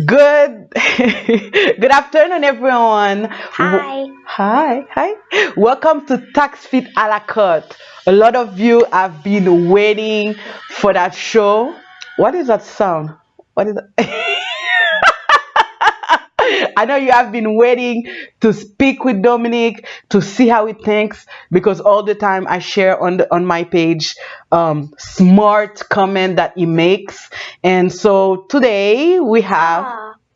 Good good afternoon, everyone. Hi. Hi. Welcome to Taxfit a la carte. A lot of you have been waiting for that show. What is that sound? What is that? I know you have been waiting to speak with Dominic to see how he thinks because all the time I share on my page smart comment that he makes, and so today we have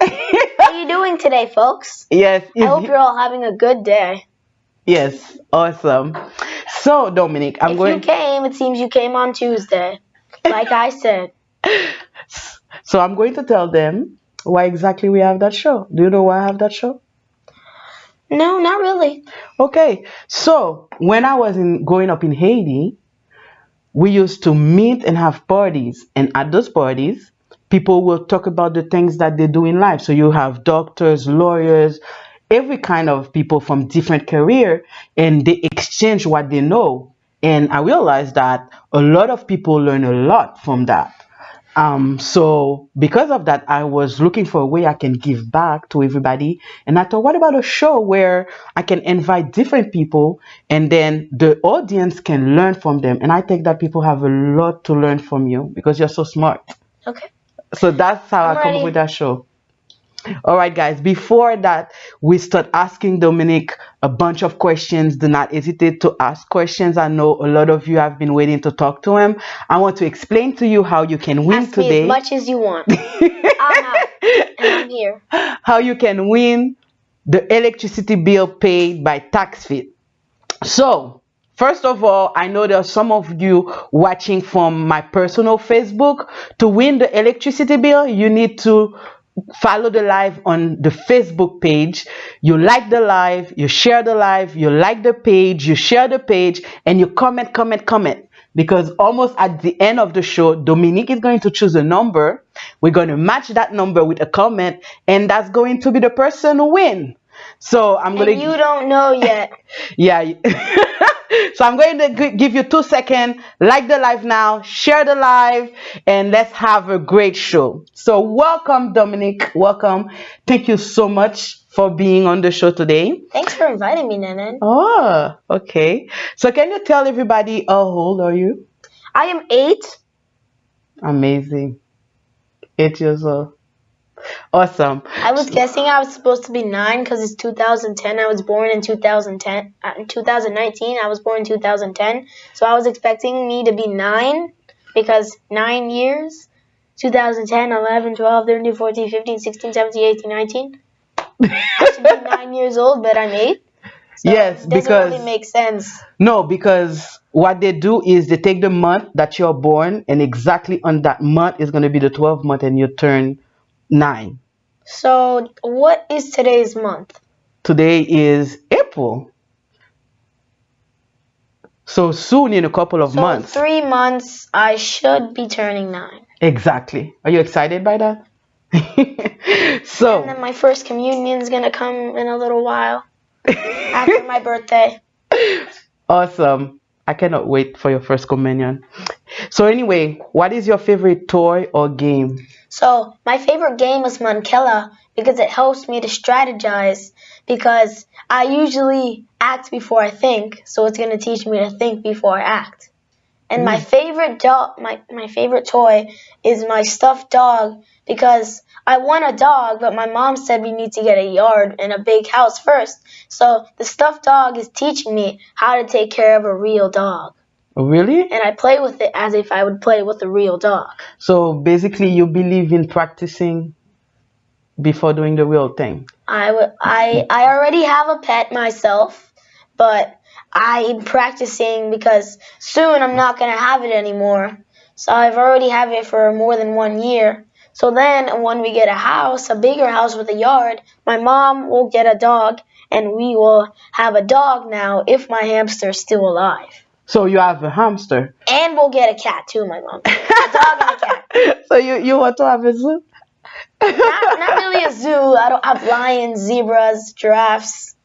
How you doing today, folks? yes I hope you're all having a good day. yes, awesome. So Dominic, I'm If you going came, it seems you came on Tuesday. Like I said. so I'm going to tell them why exactly we have that show. Do you know why I have that show? No, not really. Okay, so when I was in growing up in Haiti, we used to meet and have parties, and at those parties people will talk about the things that they do in life. So you have doctors, lawyers, every kind of people from different career, and they exchange what they know. And I realized that a lot of people learn a lot from that. So because of that, I was looking for a way I can give back to everybody. And I thought, what about a show where I can invite different people and then the audience can learn from them? And I think that people have a lot to learn from you because you're so smart. Okay. So that's how I'm I come up ready. with that show. All right, guys, before that, we start asking Dominic a bunch of questions. Do not hesitate to ask questions. I know a lot of you have been waiting to talk to him. I want to explain to you how you can win Ask me today. as much as you want. I'm out. And I'm here. How you can win the electricity bill paid by Taxfit. So, first of all, I know there are some of you watching from my personal Facebook. To win the electricity bill, you need to follow the live on the Facebook page. You like the live, you share the live, you like the page, you share the page, and you comment. Because almost at the end of the show, Dominique is going to choose a number. We're going to match that number with a comment, and that's going to be the person who win. So I'm going And you don't know yet. yeah. So I'm going to give you 2 seconds. Like the live now, share the live, and let's have a great show. So welcome, Dominic. Welcome. Thank you so much for being on the show today. Thanks for inviting me, Nanan. Oh, okay. So can you tell everybody how old are you? I am 8. Amazing. 8 years old. Awesome. I was guessing I was supposed to be 9 because it's 2010. I was born in 2010. In 2019, I was born in 2010. So I was expecting me to be 9 because 9 years. 2010, 11, 12, 13, 14, 15, 16, 17, 18, 19. I should be 9 years old, but I'm 8. So Yes, it doesn't really make sense. No, because what they do is they take the month that you're born, and exactly on that month is going to be the 12th month, and you turn 9. So what is today's month? Today is April. So soon, in a couple of So months. 3 months, I should be turning 9. Exactly. Are you excited by that? So, And then my first communion's going to come in a little while after my birthday. awesome. I cannot wait for your first communion. So anyway, what is your favorite toy or game? So my favorite game is Mankella because it helps me to strategize because I usually act before I think, so it's going to teach me to think before I act. And my favorite my favorite toy is my stuffed dog because I want a dog, but my mom said we need to get a yard and a big house first. So the stuffed dog is teaching me how to take care of a real dog. Really? And I play with it as if I would play with a real dog. So basically, you believe in practicing before doing the real thing. I already have a pet myself, but I'm practicing because soon I'm not going to have it anymore. So I've already have it for more than 1 year. So then when we get a house, a bigger house with a yard, my mom will get a dog and we will have a dog now if my hamster is still alive. So you have a hamster. And we'll get a cat too, my mom. A dog and a cat. So you want to have a zoo? Not really a zoo. I don't have lions, zebras, giraffes.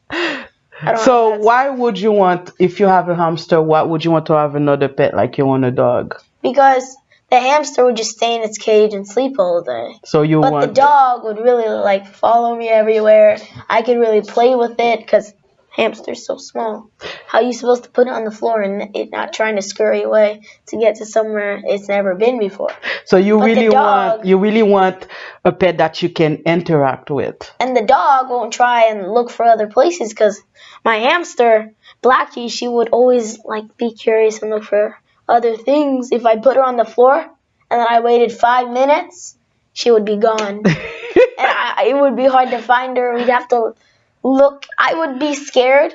So why would you want, if you have a hamster, why would you want to have another pet like you want a dog? Because the hamster would just stay in its cage and sleep all day. So you But the want dog would really like follow me everywhere. I could really play with it because hamster's so small. How are you supposed to put it on the floor and it not trying to scurry away to get to somewhere it's never been before? so you But the really want dog- you really want a pet that you can interact with. And the dog won't try and look for other places because my hamster, Blackie, she would always like be curious and look for other things. If I put her on the floor and then I waited 5 minutes, she would be gone. And it would be hard to find her. We'd have to look. I would be scared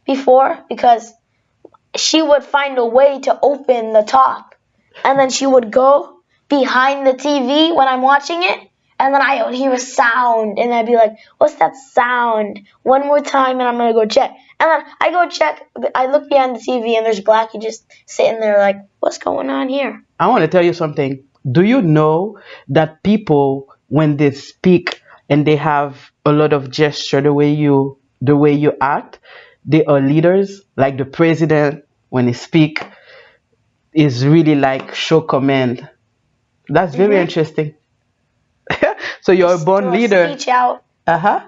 before because she would find a way to open the top. And then she would go behind the TV when I'm watching it. And then I would hear a sound. And I'd be like, what's that sound? One more time and I'm going to go check. And then I go check. I look behind the TV and there's Blackie just sitting there like, what's going on here? I want to tell you something. Do you know that people, when they speak and they have a lot of gesture, the way you act, they are leaders. Like the president, when he speak, is really like show command. That's very interesting. So you're a born Throw leader. Speech out. Uh-huh.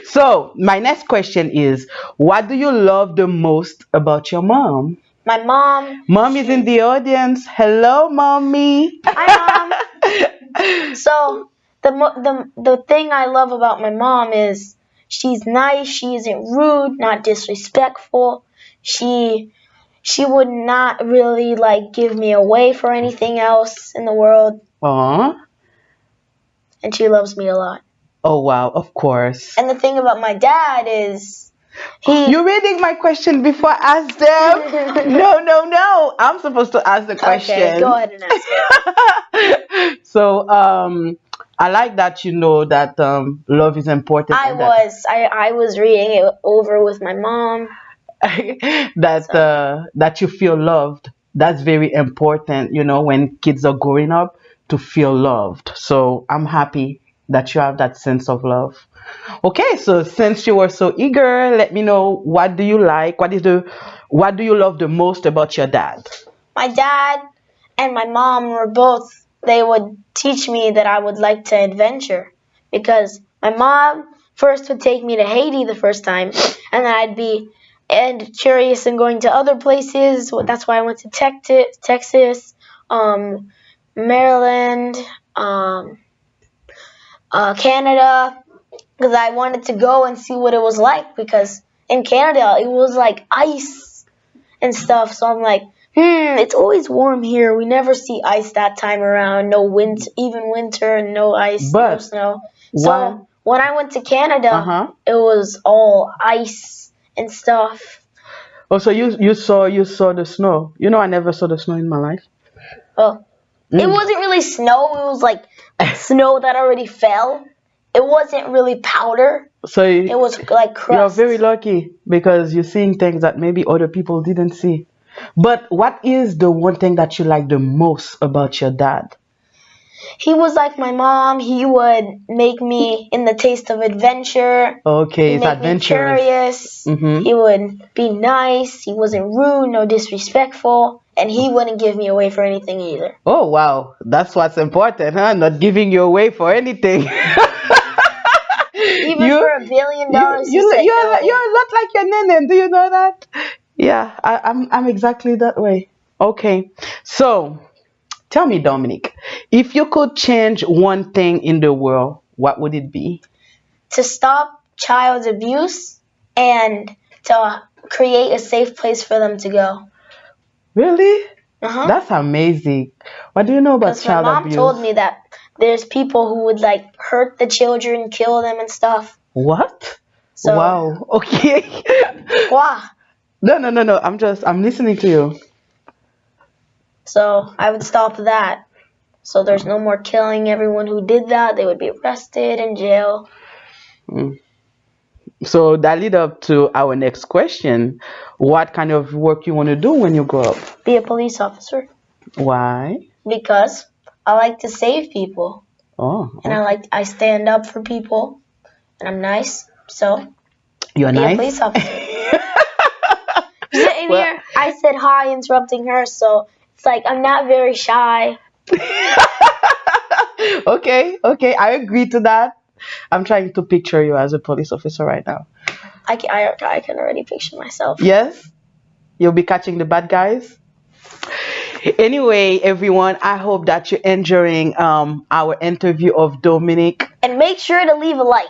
So my next question is, what do you love the most about your mom? My mom. Mom is in the audience. Hello, mommy. Hi, Mom. So the thing I love about my mom is she's nice. She isn't rude, not disrespectful. She would not really like give me away for anything else in the world, Aw. and she loves me a lot. Oh, wow, of course. And the thing about my dad is he. You're reading my question before I ask them? No. I'm supposed to ask the question. Okay, go ahead and ask it. So, I like that you know that love is important. and I was reading it over with my mom. that you feel loved. That's very important, when kids are growing up, to feel loved. So I'm happy that you have that sense of love. Okay, so since you were so eager, let me know, what do you like? What do you love the most about your dad? My dad and my mom were both, they would teach me that I would like to adventure because my mom first would take me to Haiti the first time and then I'd be curious and going to other places. That's why I went to Texas, Maryland, Canada, because I wanted to go and see what it was like because in Canada it was like ice and stuff. So I'm like, it's always warm here. We never see ice that time around. No winter, even winter, no ice, no snow. So when I went to Canada, it was all ice and stuff. Oh, so you saw the snow. I never saw the snow in my life. Well, it wasn't really snow. It was like snow that already fell. It wasn't really powder. So it was like crust. You're very lucky because you're seeing things that maybe other people didn't see. But what is the one thing that you like the most about your dad? He was like my mom. He would make me in the taste of adventure. Okay, it's make me curious. He would be nice. He wasn't rude, no disrespectful, and he wouldn't give me away for anything either. Oh wow, that's what's important, huh? Not giving you away for anything. Even for $1 billion, you're a lot like your nene. Do you know that? Yeah, I'm exactly that way. Okay, so tell me, Dominic, if you could change one thing in the world, what would it be? To stop child abuse and to create a safe place for them to go. Really? Uh-huh. That's amazing. What do you know about child abuse? My mom told me that there's people who would like hurt the children, kill them and stuff. What? So, wow. Okay. Wow. No. I'm listening to you. So I would stop that. So there's no more killing. Everyone who did that, they would be arrested in jail. So that lead up to our next question. What kind of work you want to do when you grow up? Be a police officer. Why? Because I like to save people. Oh. Okay. And I stand up for people. And I'm nice. So you're be nice? a police officer. Sitting here, I said hi, interrupting her. So It's like I'm not very shy. Okay, I agree to that. I'm trying to picture you as a police officer right now. I can already picture myself. Yes, you'll be catching the bad guys. Anyway, everyone, I hope that you're enjoying our interview of Dominic. And make sure to leave a like.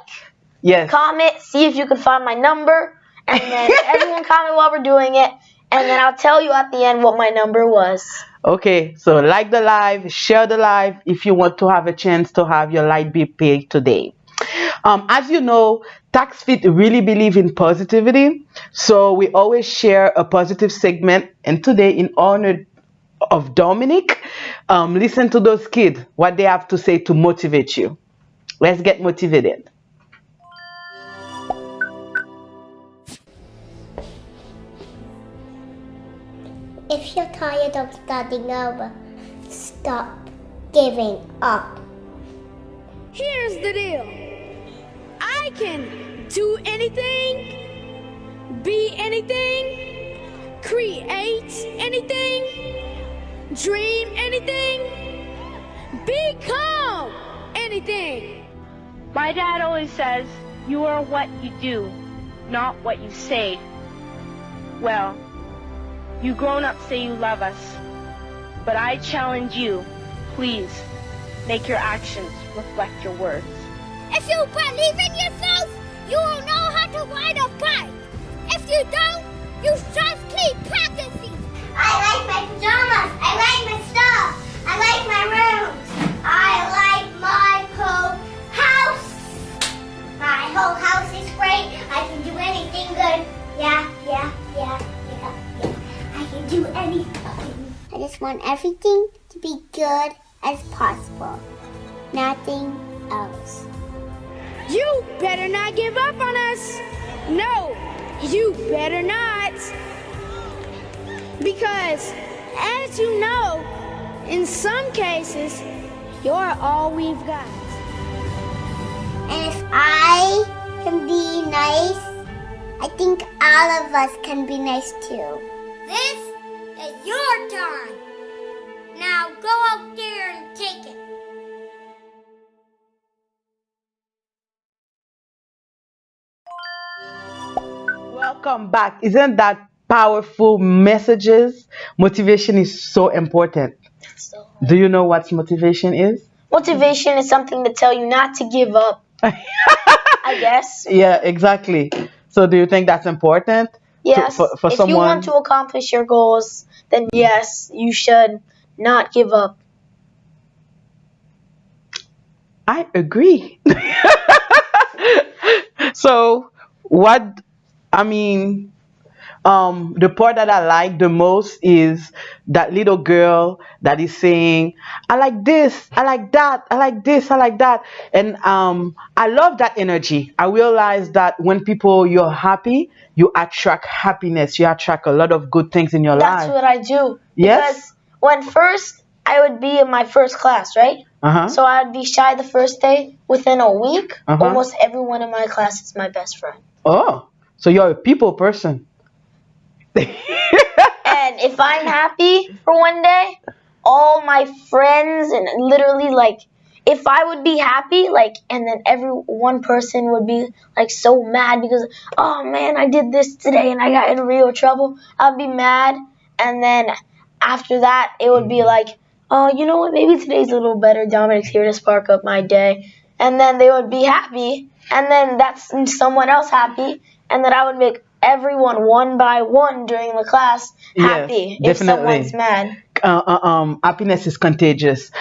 Yes. Comment, see if you can find my number, and then everyone comment while we're doing it, and then I'll tell you at the end what my number was. Okay, so like the live, share the live if you want to have a chance to have your light bill paid today. As you know, Taxfit really believe in positivity, so we always share a positive segment. And today, in honor of Dominic, listen to those kids, what they have to say to motivate you. Let's get motivated. If you're tired of starting over, stop giving up. Here's the deal. I can do anything, be anything, create anything, dream anything, become anything. My dad always says, you are what you do, not what you say. Well, you grown-ups say you love us, but I challenge you, please, make your actions reflect your words. If you believe in yourself, you will know how to ride a bike. If you don't, you just keep practicing. I like my pajamas. I like my stuff. I like my rooms. I like my whole house. My whole house is great. I can do anything good. Yeah. I can do anything. I just want everything to be good as possible. Nothing else. You better not give up on us. No, you better not. Because, as you know, in some cases, you're all we've got. And if I can be nice, I think all of us can be nice too. This is your turn. Now go out there and take it. Welcome back. Isn't that powerful messages? Motivation is so important. Do you know what motivation is? Motivation is something to tell you not to give up. I guess. Yeah, exactly. So do you think that's important? Yes. For if someone... you want to accomplish your goals, then yes, you should not give up. I agree. So what, I mean, the part that I like the most is that little girl that is saying, I like this, I like that, I like this, I like that. And I love that energy. I realize that when you're happy, you attract happiness. You attract a lot of good things in your life. That's what I do. Yes? Because when first I would be in my first class, right? Uh-huh. So I'd be shy the first day. Within a week, Uh-huh. almost everyone in my class is my best friend. Oh, so you're a people person. And if I'm happy for one day, all my friends and literally like if I would be happy, like, and then every one person would be like so mad because, oh man, I did this today and I got in real trouble. I'd be mad, and then after that, it would be like, oh, you know what? Maybe today's a little better. Dominic's here to spark up my day, and then they would be happy, and then that's someone else happy, and then I would make everyone one by one during the class happy. Yes, if someone's mad. Happiness is contagious.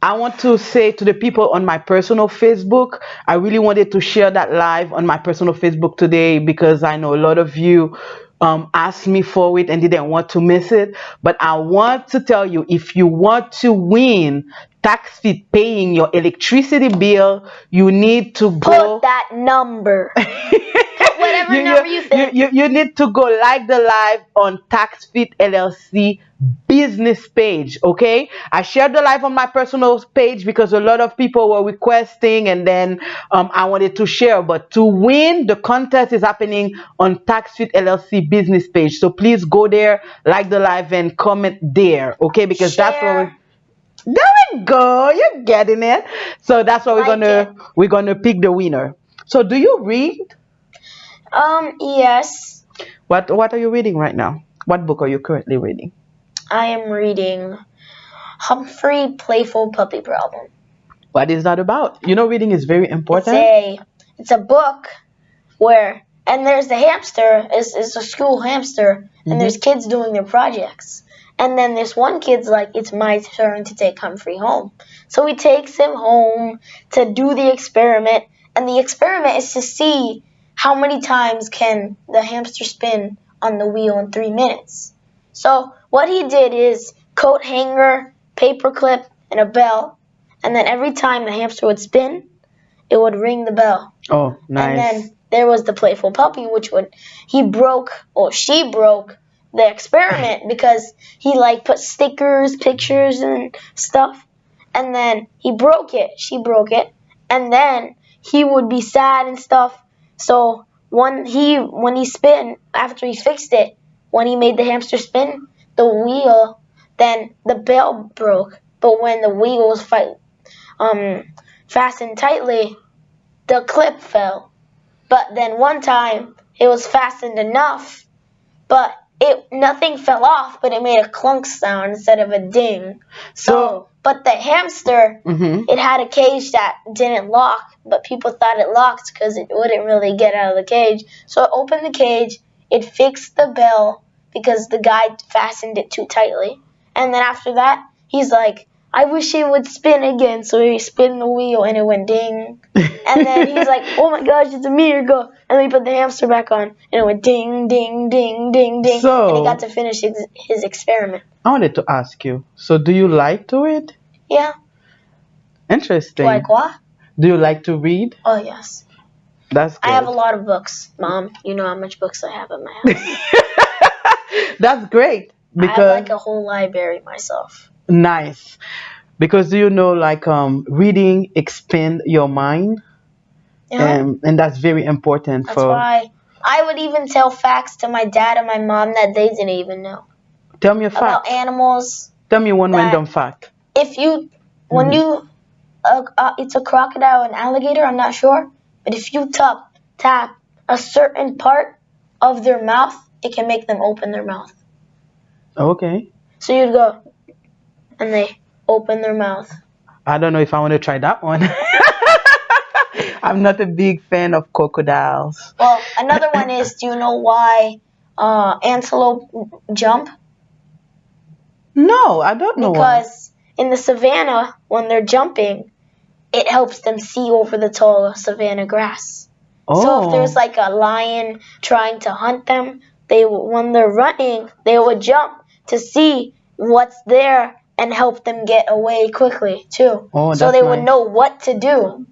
I want to say to the people on my personal Facebook, I really wanted to share that live on my personal Facebook today because I know a lot of you asked me for it and didn't want to miss it. But I want to tell you, if you want to win Taxfit paying your electricity bill, you need to go. Put that number. When Whatever number you think. You need to go like the live on Taxfit LLC business page, okay? I shared the live on my personal page because a lot of people were requesting, and then I wanted to share. But to win, the contest is happening on Taxfit LLC business page. So please go there, like the live, and comment there, okay? Because that's what Share. there we go. You're getting it. So that's what we're gonna pick the winner. So do you read? Yes. What are you reading right now? What book are you currently reading? I am reading Humphrey Playful Puppy Problem. What is that about? You know, reading is very important. It's a book where, and there's the hamster, it's a school hamster, and there's kids doing their projects. And then this one kid's like, it's my turn to take Humphrey home. So he takes him home to do the experiment. And the experiment is to see how many times can the hamster spin on the wheel in 3 minutes. So what he did is coat hanger, paper clip, and a bell. And then every time the hamster would spin, it would ring the bell. Oh, nice. And then there was the playful puppy, she broke the experiment because he like put stickers, pictures, and stuff. And then she broke it, and then he would be sad and stuff. So when he spin, after he fixed it, when he made the hamster spin, the wheel, then the bell broke. But when the wheel was fastened tightly, the clip fell. But then one time it was fastened enough, but nothing fell off, but it made a clunk sound instead of a ding. But the hamster, it had a cage that didn't lock, but people thought it locked because it wouldn't really get out of the cage. So it opened the cage, it fixed the bell because the guy fastened it too tightly. And then after that, he's like, I wish it would spin again. So he spun the wheel and it went ding. And then he's like, oh my gosh, it's a miracle. And then he put the hamster back on and it went ding, ding, ding, ding, ding. So, and he got to finish his experiment. I wanted to ask you, so do you like to read? Yeah. Interesting. Like what? Do you like to read? Oh, yes. That's good. I have a lot of books, Mom. You know how much books I have in my house. That's great. Because I have like a whole library myself. Nice. Because do you know, like, reading expand your mind? Yeah. And that's very important. That's why I would even tell facts to my dad and my mom that they didn't even know. Tell me a fact. About animals. Tell me one random fact. It's a crocodile and alligator, I'm not sure. But if you tap a certain part of their mouth, it can make them open their mouth. Okay. So you'd go, and they open their mouth. I don't know if I want to try that one. I'm not a big fan of crocodiles. Well, another one is, do you know why antelope jump? No, I don't know Because in the savannah, when they're jumping, it helps them see over the tall savannah grass. Oh. So if there's like a lion trying to hunt them, when they're running, they would jump to see what's there and help them get away quickly too. Oh, so they would know what to do.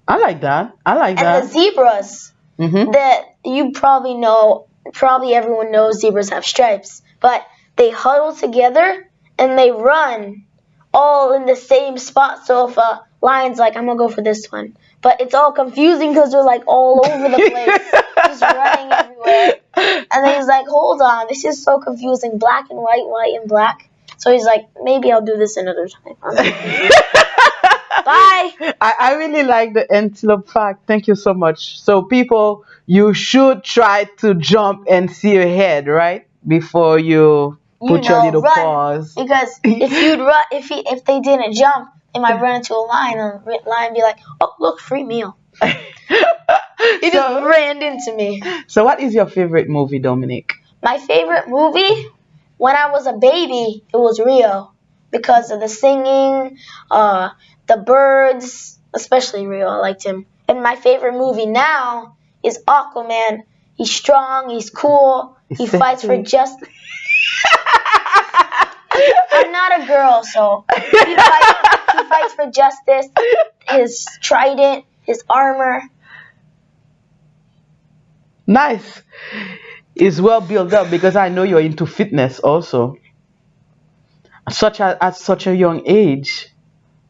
I like that. And the zebras, that you probably know, probably everyone knows zebras have stripes, but they huddle together and they run all in the same spot. So if a lion's like, I'm going to go for this one. But it's all confusing because they're like all over the place, just running everywhere. And then he's like, hold on, this is so confusing, black and white, white and black. So he's like, maybe I'll do this another time. Bye. I really like the antelope fact. Thank you so much. So people, you should try to jump and see ahead, right? Before you put your little paws. Because if they didn't jump, they might run into a lion and the lion be like, oh, look, free meal. He just ran into me. So what is your favorite movie, Dominic? My favorite movie? When I was a baby, it was Rio. Because of the singing, the birds, especially Rio, I liked him. And my favorite movie now is Aquaman. He's strong, he's cool, he fights for justice. I'm not a girl, so he fights for justice, his trident, his armor. Nice. It's well built up because I know you're into fitness also, such at such a young age.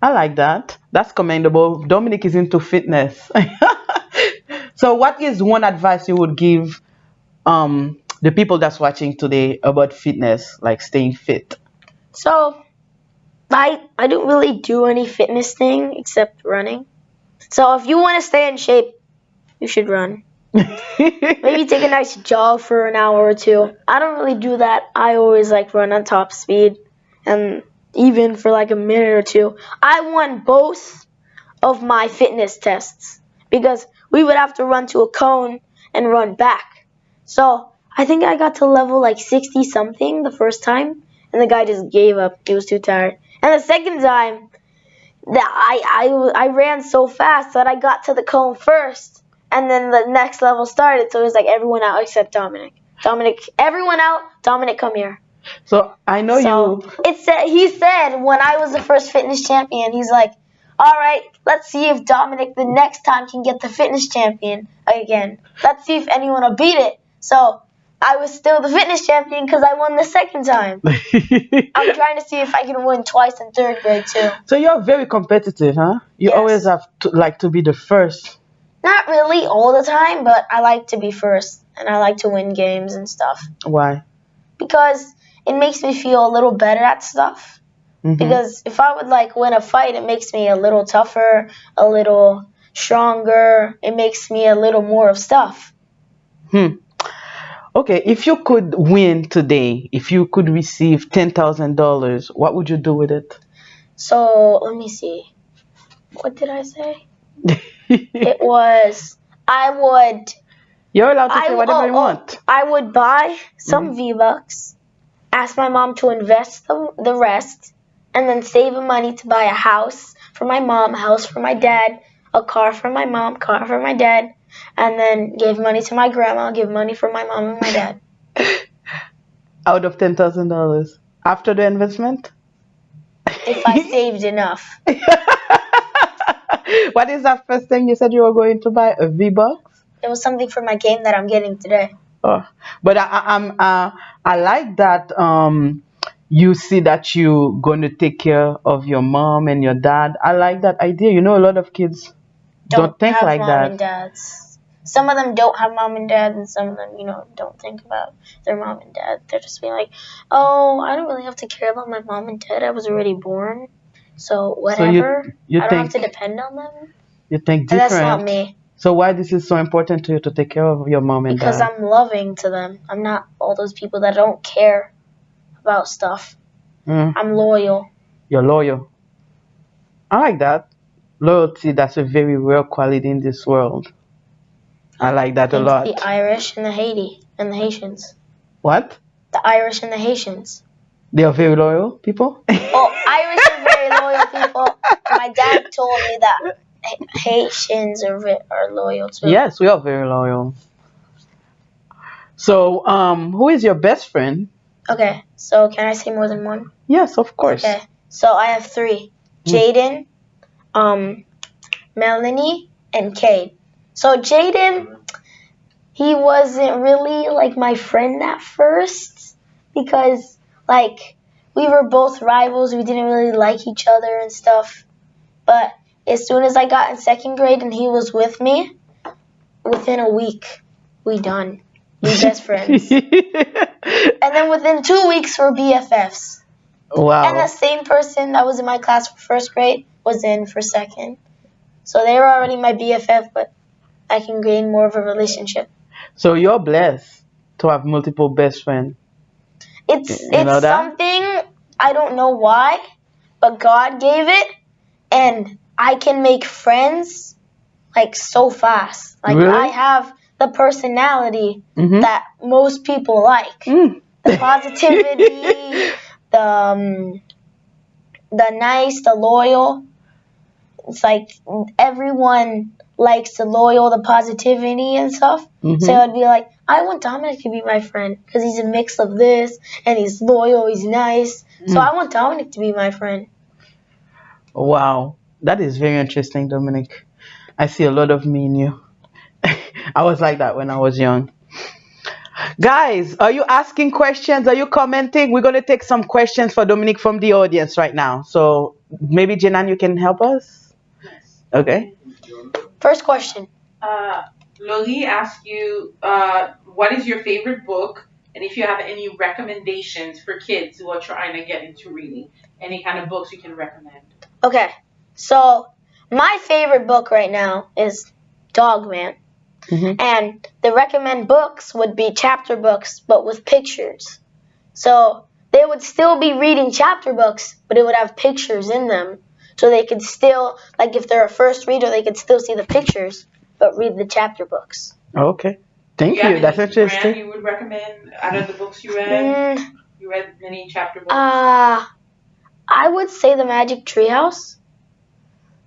I like that. That's commendable. Dominic is into fitness. So, what is one advice you would give the people that's watching today about fitness, like staying fit? So I don't really do any fitness thing except running. So if you want to stay in shape, you should run. Maybe take a nice jog for an hour or two. I don't really do that. I always like run on top speed, and even for like a minute or two. I won both of my fitness tests because we would have to run to a cone and run back. So I think I got to level like 60 something the first time, and the guy just gave up. He was too tired. And the second time, I ran so fast that I got to the cone first, and then the next level started. So it was like everyone out except Dominic. Everyone out. Dominic, come here. So I know you. He said when I was the first fitness champion, he's like, all right, let's see if Dominic the next time can get the fitness champion again. Let's see if anyone will beat it. So I was still the fitness champion because I won the second time. I'm trying to see if I can win twice in third grade too. So you're very competitive, huh? You Yes. always have to like to be the first. Not really all the time, but I like to be first, and I like to win games and stuff Why? because it makes me feel a little better at stuff. Mhm. Because if I would like win a fight, it makes me a little tougher, a little stronger. It makes me a little more of stuff. Okay, if you could win today, if you could receive $10,000, what would you do with it? So let me see. What did I say? It was You're allowed to say whatever you want. I would buy some V-Bucks, ask my mom to invest the rest, and then save the money to buy a house for my mom, a house for my dad, a car for my mom, car for my dad, and then give money to my grandma, give money for my mom and my dad. Out of $10,000 after the investment? If I saved enough. What is that first thing you said you were going to buy? A V-Bucks? It was something for my game that I'm getting today. Oh, but I like that you see that you're going to take care of your mom and your dad. I like that idea. You know, a lot of kids don't think have like mom that. and dads. Some of them don't have mom and dad, and some of them, don't think about their mom and dad. They're just being like, oh, I don't really have to care about my mom and dad. I was already born. So whatever. you I don't think have to depend on them. you think And different. that's not me. So why this is so important to you to take care of your mom and Because dad? I'm loving to them. I'm not all those people that don't care about stuff. Mm, I'm loyal. you're loyal. I like that. Loyalty, that's a very rare quality in this world. I like that a It's lot. the Irish and the Haitians. What? The Irish and the Haitians. They are very loyal people? Oh, Irish are very loyal people. My dad told me that Haitians are loyal too. Yes, we are very loyal. So, who is your best friend? Okay, so can I say more than one? Yes, of course. Okay, so I have three: Jaden, Melanie, and Cade. So Jaden, he wasn't really like my friend at first because like we were both rivals. We didn't really like each other and stuff. But as soon as I got in second grade and he was with me, within a week, we done. We best friends. And then within 2 weeks, we're BFFs. Wow. And the same person that was in my class for first grade was in for second. So they were already my BFF, but I can gain more of a relationship. So you're blessed to have multiple best friends. It's know that? something, I don't know why, but God gave it, and I can make friends like so fast. Like Really? I have the personality Mhm. that most people like. Mm. The positivity, the nice, the loyal. It's like everyone likes the loyal, the positivity and stuff. Mhm. So I'd be like, I want Dominic to be my friend because he's a mix of this and he's loyal, he's nice. So I want Dominic to be my friend. Wow. That is very interesting, Dominic. I see a lot of me in you. I was like that when I was young. Guys, are you asking questions? Are you commenting? We're going to take some questions for Dominic from the audience right now. So maybe Jenan, you can help us? Okay. First question. Loli asked you, what is your favorite book? And if you have any recommendations for kids who are trying to get into reading, any kind of books you can recommend. Okay, so my favorite book right now is Dogman. And the recommend books would be chapter books, but with pictures. So they would still be reading chapter books, but it would have pictures in them. So they could still, like if they're a first reader, they could still see the pictures, but read the chapter books. Okay. Thank Do you. That's any interesting. brand you would recommend out of the books you read? You read many chapter books? I would say The Magic Treehouse,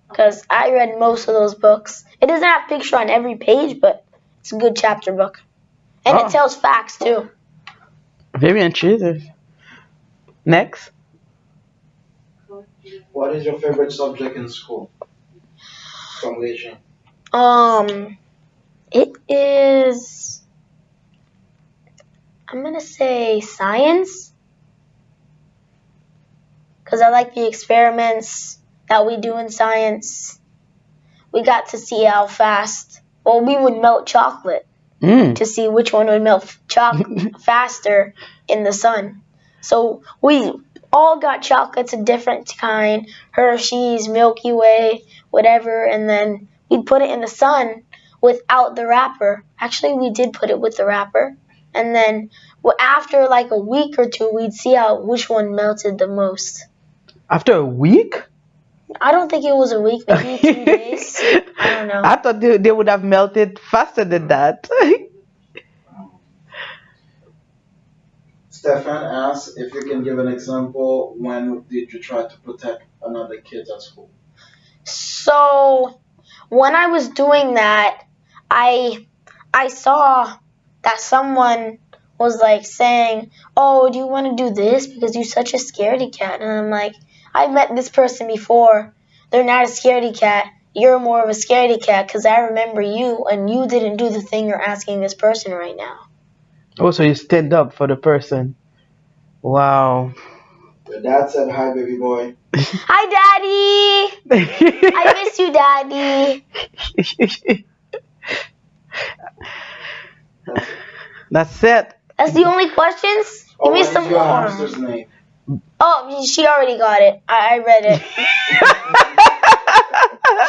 because I read most of those books. It doesn't have a picture on every page, but it's a good chapter book. And it tells facts, too. Very intuitive. Next. What is your favorite subject in school? From Legion. It is, I'm going to say science, because I like the experiments that we do in science. We got to see how fast, well, we would melt chocolate to see which one would melt faster in the sun. So we all got chocolates a different kind, Hershey's, Milky Way, whatever, and then we'd put it in the sun without the wrapper. Actually, we did put it with the wrapper. And then after like a week or two, we'd see which one melted the most. After a week? I don't think it was a week, maybe 2 days. I don't know. I thought they would have melted faster than that. Stefan asks if you can give an example, when did you try to protect another kid at school? So when I was doing that, I saw that someone was like saying, "Oh, do you want to do this because you're such a scaredy cat?" And I'm like, "I met this person before. They're not a scaredy cat. You're more of a scaredy cat because I remember you and you didn't do the thing you're asking this person right now." Oh, so you stand up for the person. Wow. Your dad said hi, baby boy. Hi, Daddy. I miss you, Daddy. That's it. That's the only questions? Give me some What is your more. hamster's name? Oh, she already got it. I read it.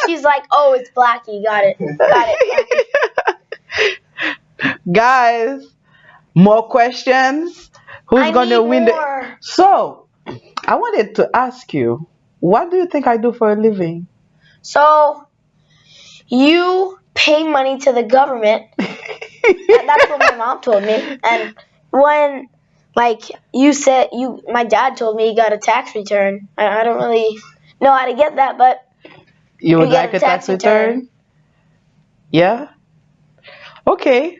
She's like, "Oh, it's Blackie." Got it. Got it. Guys, more questions? Who's going to win more. So, I wanted to ask you, what do you think I do for a living? So, you pay money to the government. That's what my mom told me. And when, like, you said, my dad told me he got a tax return. I don't really know how to get that, but You would you get like a tax return? Yeah? Okay.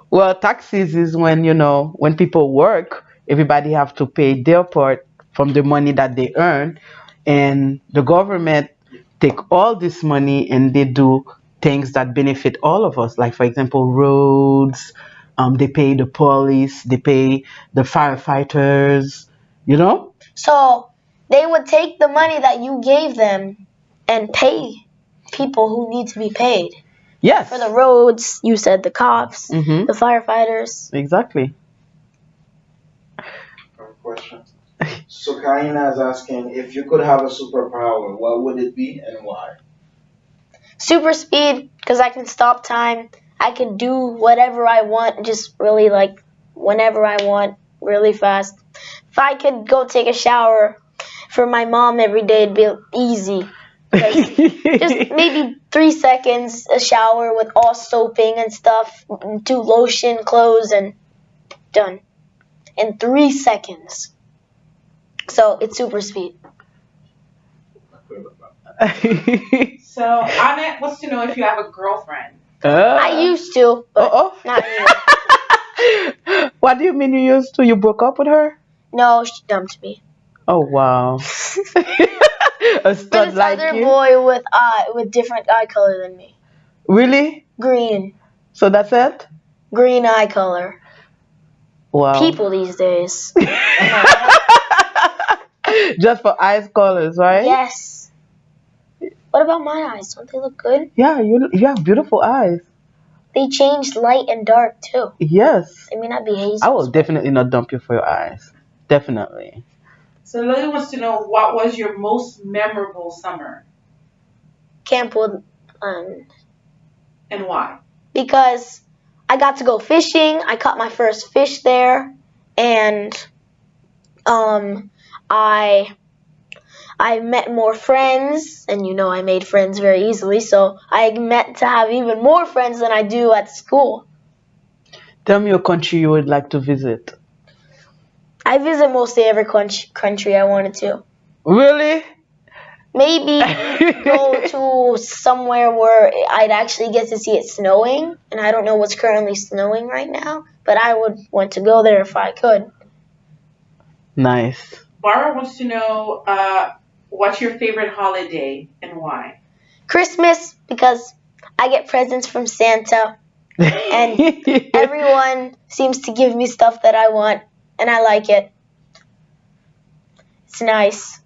Well, taxes is when, when people work, everybody have to pay their part from the money that they earn. And the government take all this money and they do things that benefit all of us. Like, for example, roads, they pay the police, they pay the firefighters, So they would take the money that you gave them and pay people who need to be paid. Yes. For the roads, you said the cops, the firefighters. Exactly. Question. So Kaina is asking, if you could have a superpower, what would it be and why? Super speed, because I can stop time. I can do whatever I want, just really like whenever I want, really fast. If I could go take a shower for my mom every day, it'd be easy. Just maybe 3 seconds, a shower with all soaping and stuff, do lotion, clothes, and done. In 3 seconds. So it's super speed. So Annette wants to know if you have a girlfriend. I used to, but not anymore. What do you mean you used to? You broke up with her? No, she dumped me. Oh, wow. A stud But this like other you? boy with different eye color than me. Really? Green. So that's it? Green eye color. Wow. People these days. Just for eyes colors, right? Yes. What about my eyes? Don't they look good? Yeah, you have beautiful eyes. They changed light and dark too. Yes. They may not be hazel. I will definitely not dump you for your eyes. Definitely. So Lily wants to know, what was your most memorable summer Camp Woodland. and why? Because I got to go fishing. I caught my first fish there, and I met more friends, and I made friends very easily. So I met to have even more friends than I do at school. Tell me a country you would like to visit. I visit mostly every country I wanted to. Really? Maybe go to somewhere where I'd actually get to see it snowing, and I don't know what's currently snowing right now, but I would want to go there if I could. Nice. Bara wants to know, what's your favorite holiday and why? Christmas, because I get presents from Santa, and everyone seems to give me stuff that I want, and I like it. It's nice.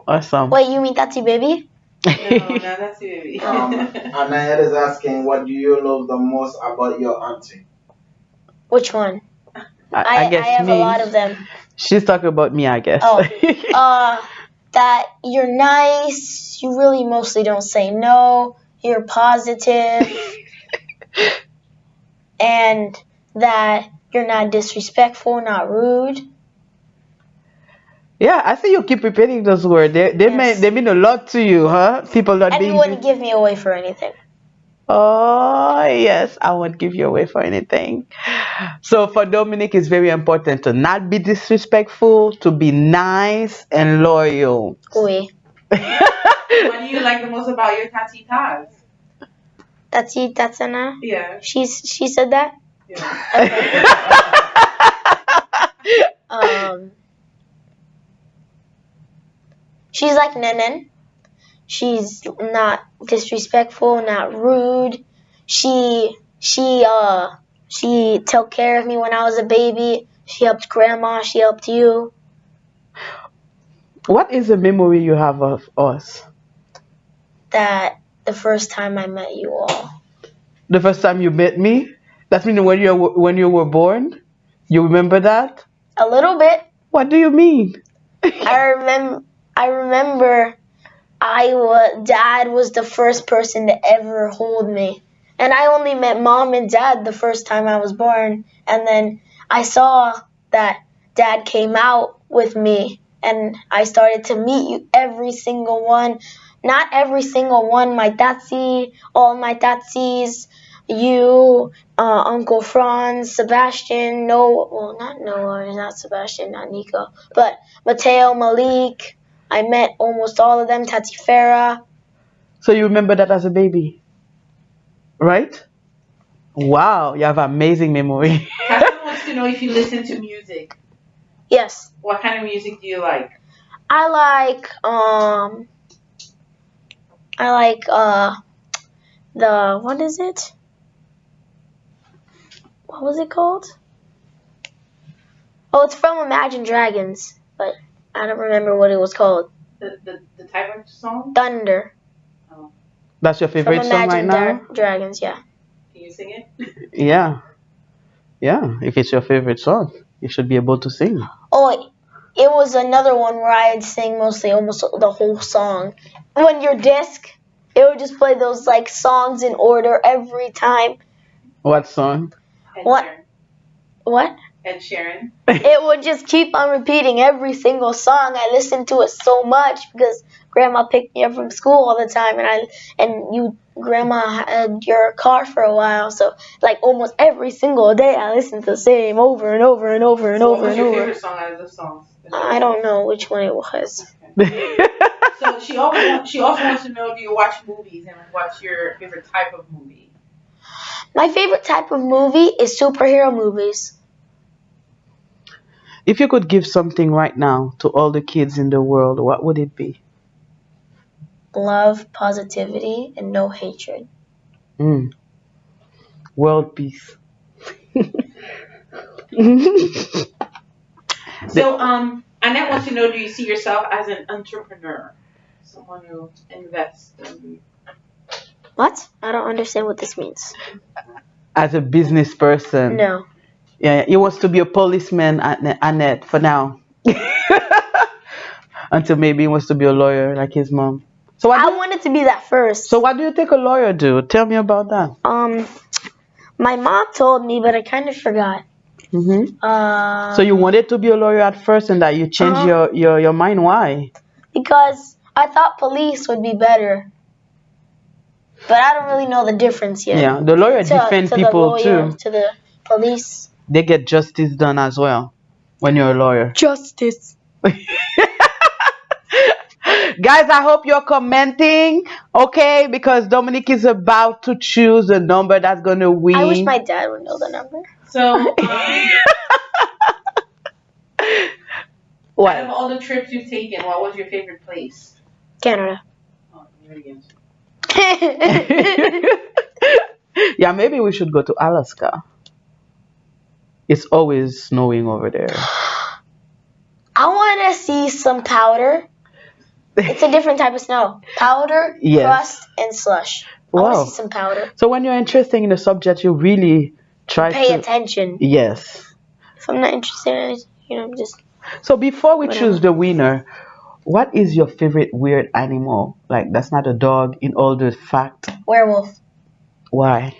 Awesome. Wait, you mean Tati Baby? No, no, that's it, baby. Anayet is asking, what do you love the most about your auntie? Which one? I guess I have me. a lot of them. She's talking about me, I guess. Oh, that you're nice, you really mostly don't say no, you're positive, and that you're not disrespectful, not rude. Yeah, I see you keep repeating those words. They mean a lot to you, huh? People not And being. you wouldn't give me away for anything. Oh yes, I won't give you away for anything. So for Dominic, it's very important to not be disrespectful, to be nice and loyal. Oui. What do you like the most about your Tati Taz? Tatsana? Yeah. She said that? Yeah. She's like Nenen. She's not disrespectful, not rude. She took care of me when I was a baby. She helped grandma, she helped you. What is the memory you have of us? That the first time I met you all. The first time you met me? That means when you were born? You remember that? A little bit. What do you mean? I remember Dad was the first person to ever hold me. And I only met Mom and Dad the first time I was born. And then I saw that Dad came out with me. And I started to meet you, every single one. Not every single one, my Tatsi, all my Tatsis, you, Uncle Franz, Sebastian, not Noah, not Sebastian, not Nico, but Mateo, Malik. I met almost all of them, Tati Farah. So you remember that as a baby? Right? Wow, you have amazing memory. Catherine wants to know if you listen to music. Yes. What kind of music do you like? I like what is it? What was it called? Oh, it's from Imagine Dragons, but I don't remember what it was called. The type of song? Thunder. Oh. That's your favorite From song right Imagine now? Dragons, yeah. Can you sing it? Yeah. Yeah, if it's your favorite song, you should be able to sing. Oh, it was another one where I'd sing almost the whole song. When your disc, it would just play those like songs in order every time. What song? What? Sheeran. What? Ed Sheeran. It would just keep on repeating every single song. I listened to it so much because Grandma picked me up from school all the time, and Grandma had your car for a while, so like almost every single day I listened to the same over and over and over and over What's and your over. favorite song out of the songs? I don't know which one it was. So she also wants to know, do you watch movies, and what's your favorite type of movie? My favorite type of movie is superhero movies. If you could give something right now to all the kids in the world, what would it be? Love, positivity, and no hatred. Mm. World peace. So, Annette wants to know, do you see yourself as an entrepreneur? Someone who invests in... What? I don't understand what this means. As a business person. No. Yeah, he wants to be a policeman, Annette, for now. Until maybe he wants to be a lawyer like his mom. So I wanted to be that first. So what do you think a lawyer do? Tell me about that. My mom told me, but I kind of forgot. So you wanted to be a lawyer at first, and that you changed your mind. Why? Because I thought police would be better, but I don't really know the difference yet. Yeah, the lawyer defend people the lawyer, too. To the police. They get justice done as well when you're a lawyer. Justice. Guys, I hope you're commenting, okay? Because Dominic is about to choose a number that's going to win. I wish my dad would know the number. So, what? out of all the trips you've taken, what was your favorite place? Canada. Oh, you already answered. Yeah, maybe we should go to Alaska. It's always snowing over there. I want to see some powder. It's a different type of snow. Powder, Yes. crust, and slush. I want Wow. to see some powder. So when you're interested in the subject, you really try Pay to... attention. Yes. If I'm not interested in it, just... So before we Whatever. choose the winner, what is your favorite weird animal? Like, that's not a dog in all the fact. Werewolf. Why?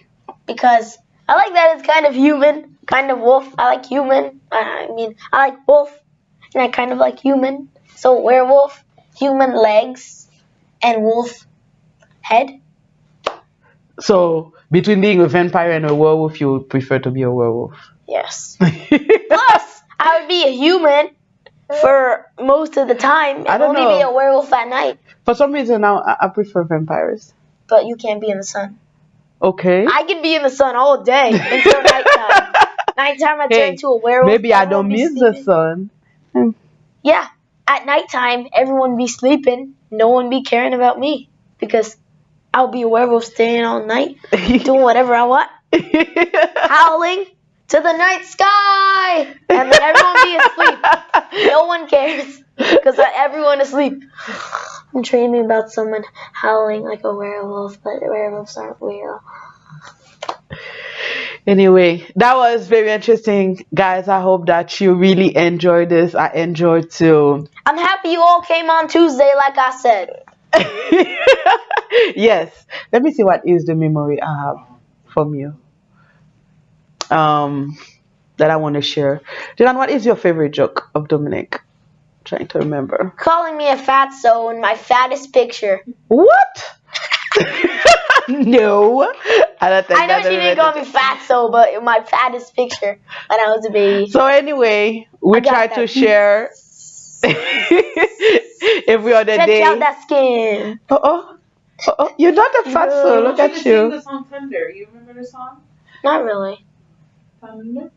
Because I like that it's kind of human, kind of wolf. I like human. I like wolf, and I kind of like human. So werewolf, human legs, and wolf head. So between being a vampire and a werewolf, you would prefer to be a werewolf. Yes. Plus, I would be a human for most of the time and I don't only be know. a werewolf at night. For some reason now, I prefer vampires. But you can't be in the sun. Okay. I can be in the sun all day until nighttime. Nighttime, I turn into a werewolf. Maybe I Everyone don't be miss the sleeping. sun. Yeah, at nighttime, everyone be sleeping. No one be caring about me because I'll be a werewolf staying all night, doing whatever I want, howling to the night sky, and then everyone be asleep. No one cares because everyone asleep. I'm dreaming about someone howling like a werewolf, but werewolves aren't real. Anyway, that was very interesting, guys. I hope that you really enjoyed this. I enjoyed too. I'm happy you all came on Tuesday, like I said. Yes. Let me see what is the memory I have from you. That I want to share. Dylan, what is your favorite joke of Dominic? Trying to remember. Calling me a fatso in my fattest picture. What? No. I don't think I know that's she didn't related. call me fatso, but in my fattest picture when I was a baby. So anyway, we I got try to that. share every other Stretch day. out that skin. You're not a fat soul. Look at Sing the you. song Thunder. You remember the song? Not really. Thunder?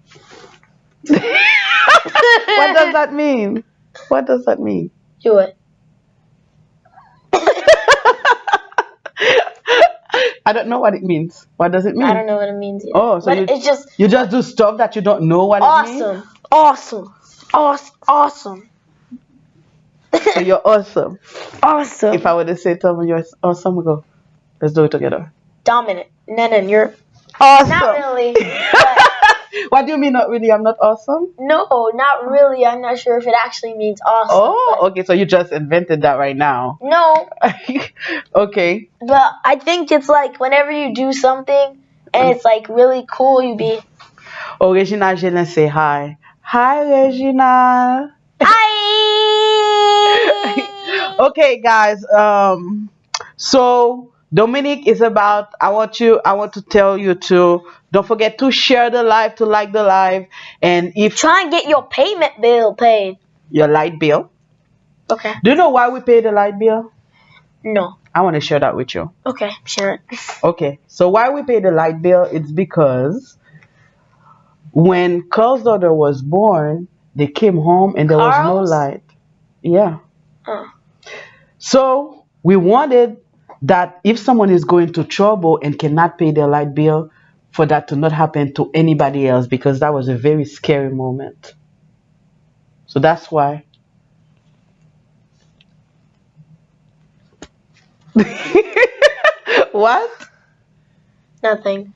What does that mean? What does that mean? Do it. I don't know what it means. What does it mean? I don't know what it means yet. Oh, so but it's just you just do stuff that you don't know what it means? Awesome. So you're awesome. Awesome. If I were to say something, you're awesome, we go. Let's do it together. Dominic. Nenan, you're Awesome. not really. But What do you mean not really? I'm not awesome? no, not really. I'm not sure if it actually means awesome. Oh, okay. So you just invented that right now. But no, Okay. but I think it's like whenever you do something and it's like really cool, you be Oh, Regina Jelen say hi. Hi, Regina. hi. Okay, guys. So Dominic is about. I want to tell you to don't forget to share the live, to like the live, and if Try and get your payment bill paid. your light bill. Okay. Do you know why we pay the light bill? No. I want to share that with you. Okay. Share it. Okay. So why we pay the light bill? It's because when Carl's daughter was born, they came home and there was no Carl's? light. Yeah. Oh. So we wanted that if someone is going to trouble and cannot pay their light bill, for that to not happen to anybody else, because that was a very scary moment. So that's why. What? Nothing.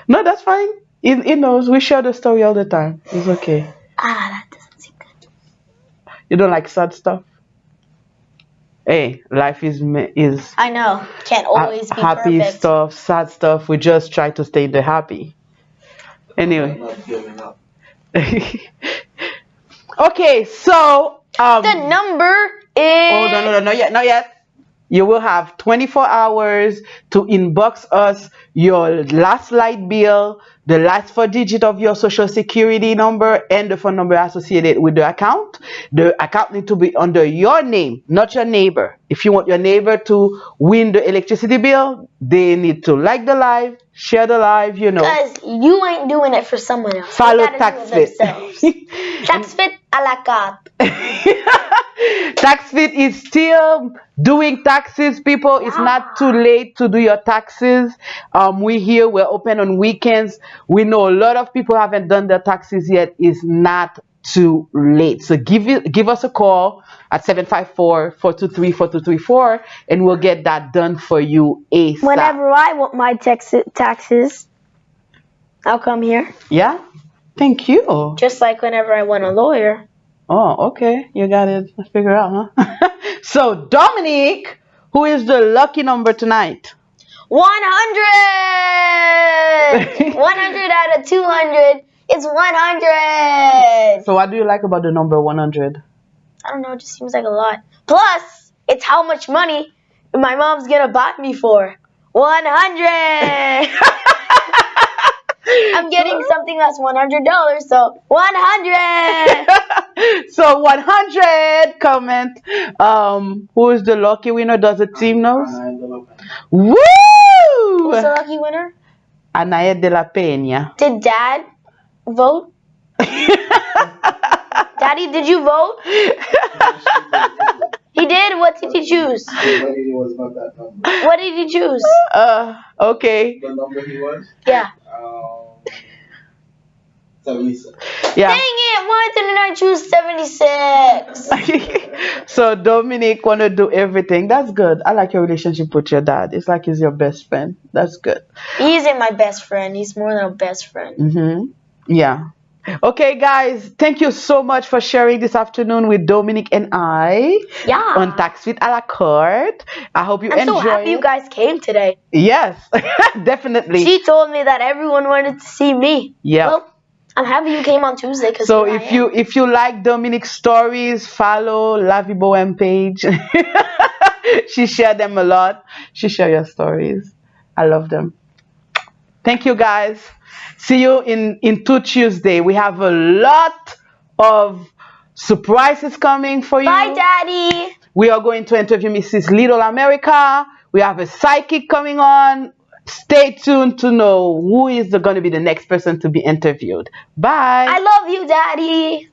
No, that's fine. He knows. We share the story all the time. It's okay. That doesn't seem good. You don't like sad stuff? Hey, life is I know. Can't always be happy perfect. stuff, sad stuff. We just try to stay in the happy. Anyway. Not giving up. Okay, so The number is. oh no, not yet, not yet. You will have 24 hours to inbox us your last light bill, the last four digit of your social security number, and the phone number associated with the account. The account needs to be under your name, not your neighbor. If you want your neighbor to win the electricity bill, they need to like the live, share the live, Because you ain't doing it for someone else. follow They gotta do it themselves. Taxfit. Taxfit a la carte. Taxfit is still doing taxes, people. It's not too late to do your taxes. We're here. We're open on weekends. We know a lot of people haven't done their taxes yet. It's not too late. So give us a call at 754-423-4234 and we'll get that done for you ASAP. Whenever I want my taxes, I'll come here. Yeah? Thank you. Just like whenever I want a lawyer. Oh, okay. You got it figured out, huh? So, Dominic, who is the lucky number tonight? 100! 100 out of 200 is 100! So, what do you like about the number 100? I don't know, it just seems like a lot. Plus, it's how much money my mom's gonna buy me for. 100! I'm getting something that's $100, so 100! So 100 comment. Who is the lucky winner? Does the team knows? Woo! Who's the lucky winner? Anaya de la Peña. Did Dad vote? Daddy, did you vote? He did? What did he choose? It was not that number. What did he choose? Okay. The number he was? Yeah. 76. Yeah. Dang it, why didn't I choose 76? So Dominic wanna do everything. That's good. I like your relationship with your dad. It's like he's your best friend. That's good. He isn't my best friend. He's more than a best friend. Mm-hmm. Yeah. Okay, guys. Thank you so much for sharing this afternoon with Dominic and I Yeah. on Taxfit à la carte. I hope you I'm enjoy so happy it. you guys came today. Yes, definitely. She told me that everyone wanted to see me. Yeah. Well, I'm happy you came on Tuesday because So if you like Dominic's stories, follow Lavi Bohem page. She shared them a lot. She share your stories. I love them. Thank you, guys. See you in 2 Tuesday. We have a lot of surprises coming for you. Bye, Daddy. We are going to interview Mrs. Little America. We have a psychic coming on. Stay tuned to know who is going to be the next person to be interviewed. Bye. I love you, Daddy.